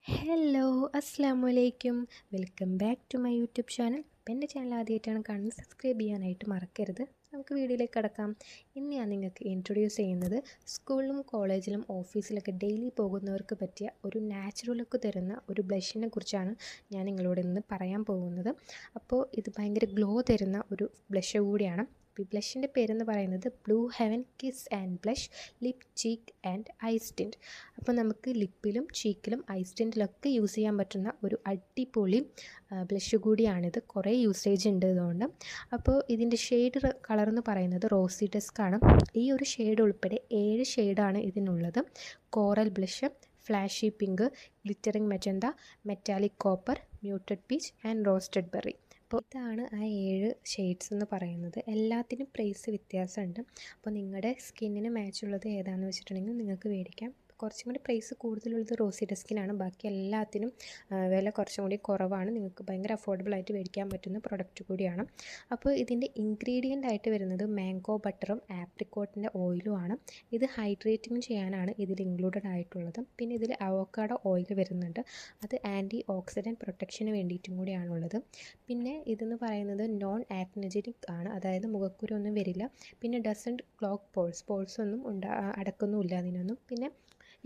Hello, അസ്സാമു അലൈക്കും. Welcome back to my YouTube channel. അപ്പോൾ എൻ്റെ ചാനൽ ആദ്യമായിട്ടാണ് കാണുന്നത്, സബ്സ്ക്രൈബ് ചെയ്യാനായിട്ട് മറക്കരുത്. നമുക്ക് വീഡിയോയിലേക്ക് കിടക്കാം. ഇന്ന് ഞാൻ നിങ്ങൾക്ക് ഇൻട്രൊഡ്യൂസ് ചെയ്യുന്നത് സ്കൂളിലും കോളേജിലും ഓഫീസിലൊക്കെ ഡെയിലി പോകുന്നവർക്ക് പറ്റിയ ഒരു നാച്ചുറൽ ലുക്ക് തരുന്ന ഒരു ബ്ലഷിനെ കുറിച്ചാണ് ഞാൻ നിങ്ങളോട് ഇന്ന് പറയാൻ പോകുന്നത്. അപ്പോൾ ഇത് ഭയങ്കര ഗ്ലോ തരുന്ന ഒരു ബ്ലഷ് കൂടിയാണ്. ഈ ബ്ലഷിൻ്റെ പേരെന്ന് പറയുന്നത് blue heaven kiss and blush lip cheek and eyes tint. അപ്പോൾ നമുക്ക് ലിപ്പിലും ചീക്കിലും ഐസ് ടിൻറ്റിലൊക്കെ യൂസ് ചെയ്യാൻ പറ്റുന്ന ഒരു അടിപൊളി ബ്ലഷ് കൂടിയാണിത്. കുറേ യൂസേജ് ഉണ്ട് ഇതുകൊണ്ട്. അപ്പോൾ ഇതിൻ്റെ ഷെയ്ഡ് കളർ എന്ന് പറയുന്നത് റോസി ഡസ്ക് ആണ്. ഈ ഒരു ഷെയ്ഡ് ഉൾപ്പെടെ 7 ഷെയ്ഡാണ് ഇതിനുള്ളത്. Coral blush, flashy pink, glittering magenta, metallic copper, muted peach and roasted berry. അപ്പോൾ ഇതാണ് ആ 7 ഷെയ്ഡ്സ് എന്ന് പറയുന്നത്. എല്ലാത്തിനും പ്രൈസ് വ്യത്യാസമുണ്ട്. അപ്പോൾ നിങ്ങളുടെ സ്കിന്നിന് മാച്ചുള്ളത് ഏതാണെന്ന് വെച്ചിട്ടുണ്ടെങ്കിൽ നിങ്ങൾക്ക് മേടിക്കാം. കുറച്ചും കൂടി പ്രൈസ് കൂടുതലുള്ളത് റോസി ഡസ്കിനാണ്. ബാക്കി എല്ലാത്തിനും വില കുറച്ചും കൂടി കുറവാണ്. നിങ്ങൾക്ക് ഭയങ്കര അഫോർഡബിൾ ആയിട്ട് മേടിക്കാൻ പറ്റുന്ന പ്രൊഡക്റ്റ് കൂടിയാണ്. അപ്പോൾ ഇതിൻ്റെ ഇൻഗ്രീഡിയൻ്റ് ആയിട്ട് വരുന്നത് മാംഗോ ബട്ടറും ആപ്രിക്കോട്ടിൻ്റെ ഓയിലും ആണ്. ഇത് ഹൈഡ്രേറ്റിംഗ് ചെയ്യാനാണ് ഇതിൽ ഇൻക്ലൂഡഡ് ആയിട്ടുള്ളത്. പിന്നെ ഇതിൽ അവോക്കാഡോ ഓയിൽ വരുന്നുണ്ട്. അത് ആൻറ്റി ഓക്സിഡൻറ്റ് പ്രൊട്ടക്ഷന് വേണ്ടിയിട്ടും കൂടിയാണുള്ളത്. പിന്നെ ഇതെന്ന് പറയുന്നത് നോൺ ആക്നജനിക് ആണ്, അതായത് മുഖക്കുരു ഒന്നും വരില്ല. പിന്നെ ഡസൻറ്റ് ക്ലോഗ് പോൾസ് ഒന്നും അടക്കുന്നുമില്ല അതിനൊന്നും. പിന്നെ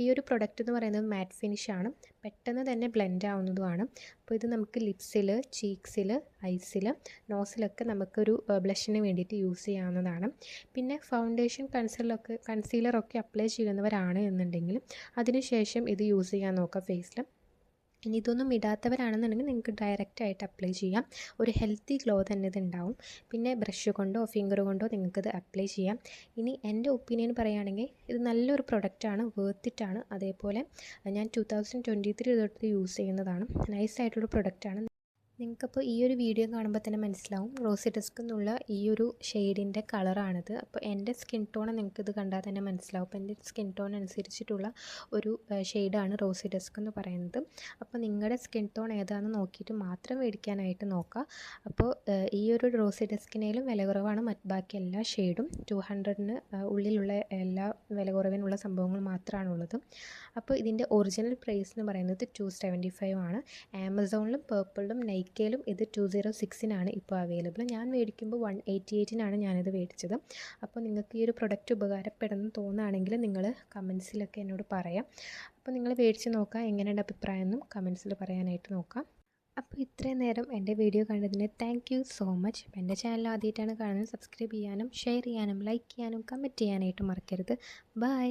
ഈ ഒരു പ്രൊഡക്റ്റ് എന്ന് പറയുന്നത് മാറ്റ് ഫിനിഷാണ്, പെട്ടെന്ന് തന്നെ ബ്ലെൻഡ് ആവുന്നതുമാണ്. അപ്പോൾ ഇത് നമുക്ക് ലിപ്സിൽ, ചീക്സിൽ, ഐസിൽ, നോസിലൊക്കെ നമുക്കൊരു ബ്ലഷിന് വേണ്ടിയിട്ട് യൂസ് ചെയ്യാവുന്നതാണ്. പിന്നെ ഫൗണ്ടേഷൻ കൺസീലറൊക്കെ അപ്ലൈ ചെയ്യുന്നവരാണ് എന്നുണ്ടെങ്കിൽ അതിനുശേഷം ഇത് യൂസ് ചെയ്യാൻ നോക്കുക ഫേസിൽ. ഇനി ഇതൊന്നും ഇടാത്തവരാണെന്നുണ്ടെങ്കിൽ നിങ്ങൾക്ക് ഡയറക്റ്റായിട്ട് അപ്ലൈ ചെയ്യാം. ഒരു ഹെൽത്തി ഗ്ലോ തന്നെ ഇത് ഉണ്ടാവും. പിന്നെ ബ്രഷ് കൊണ്ടോ ഫിംഗർ കൊണ്ടോ നിങ്ങൾക്കിത് അപ്ലൈ ചെയ്യാം. ഇനി എൻ്റെ ഒപ്പീനിയൻ പറയുകയാണെങ്കിൽ ഇത് നല്ലൊരു പ്രൊഡക്റ്റാണ്, വേർത്തിട്ടാണ്. അതേപോലെ ഞാൻ 2023 തൊട്ട് യൂസ് ചെയ്യുന്നതാണ്. നൈസായിട്ടുള്ള പ്രൊഡക്റ്റാണ്. നിങ്ങൾക്കപ്പോൾ ഈ ഒരു വീഡിയോ കാണുമ്പോൾ തന്നെ മനസ്സിലാവും റോസി ഡസ്ക് എന്നുള്ള ഈ ഒരു ഷെയ്ഡിൻ്റെ കളറാണിത്. അപ്പോൾ എൻ്റെ സ്കിൻ ടോൺ നിങ്ങൾക്കിത് കണ്ടാൽ തന്നെ മനസ്സിലാവും. അപ്പോൾ എൻ്റെ സ്കിൻ ടോൺ അനുസരിച്ചിട്ടുള്ള ഒരു ഷെയ്ഡാണ് റോസി ഡസ്ക് എന്ന് പറയുന്നത്. അപ്പോൾ നിങ്ങളുടെ സ്കിൻ ടോൺ ഏതാണെന്ന് നോക്കിയിട്ട് മാത്രം മേടിക്കാനായിട്ട് നോക്കുക. അപ്പോൾ ഈ ഒരു റോസി ഡസ്കിനേലും വില കുറവാണ് ബാക്കി എല്ലാ ഷെയ്ഡും. 200-ന് ഉള്ളിലുള്ള എല്ലാ വില കുറവിനുള്ള സംഭവങ്ങൾ മാത്രമാണുള്ളത്. അപ്പോൾ ഇതിൻ്റെ ഒറിജിനൽ പ്രൈസ് എന്ന് പറയുന്നത് 275 ആണ്. ആമസോണിലും പേർപ്പിളിലും നൈക്കയിലും ഇത് 206-നാണ് ഇപ്പോൾ അവൈലബിൾ. ഞാൻ മേടിക്കുമ്പോൾ 188-നാണ് ഞാനിത് മേടിച്ചത്. അപ്പോൾ നിങ്ങൾക്ക് ഈ ഒരു പ്രൊഡക്റ്റ് ഉപകാരപ്പെടുന്നു തോന്നുകയാണെങ്കിൽ നിങ്ങൾ കമൻസിലൊക്കെ എന്നോട് പറയാം. അപ്പോൾ നിങ്ങൾ മേടിച്ച് നോക്കുക, എങ്ങനെയുണ്ട് അഭിപ്രായം എന്നും കമൻസിൽ പറയാനായിട്ട് നോക്കാം. അപ്പോൾ ഇത്രയും നേരം എൻ്റെ വീഡിയോ കണ്ടതിന് താങ്ക് യു സോ മച്ച്. അപ്പോൾ എൻ്റെ ചാനൽ ആദ്യമായിട്ടാണ് കാണുന്നത്, സബ്സ്ക്രൈബ് ചെയ്യാനും ഷെയർ ചെയ്യാനും ലൈക്ക് ചെയ്യാനും കമൻറ്റ് ചെയ്യാനായിട്ട് മറക്കരുത്. ബൈ.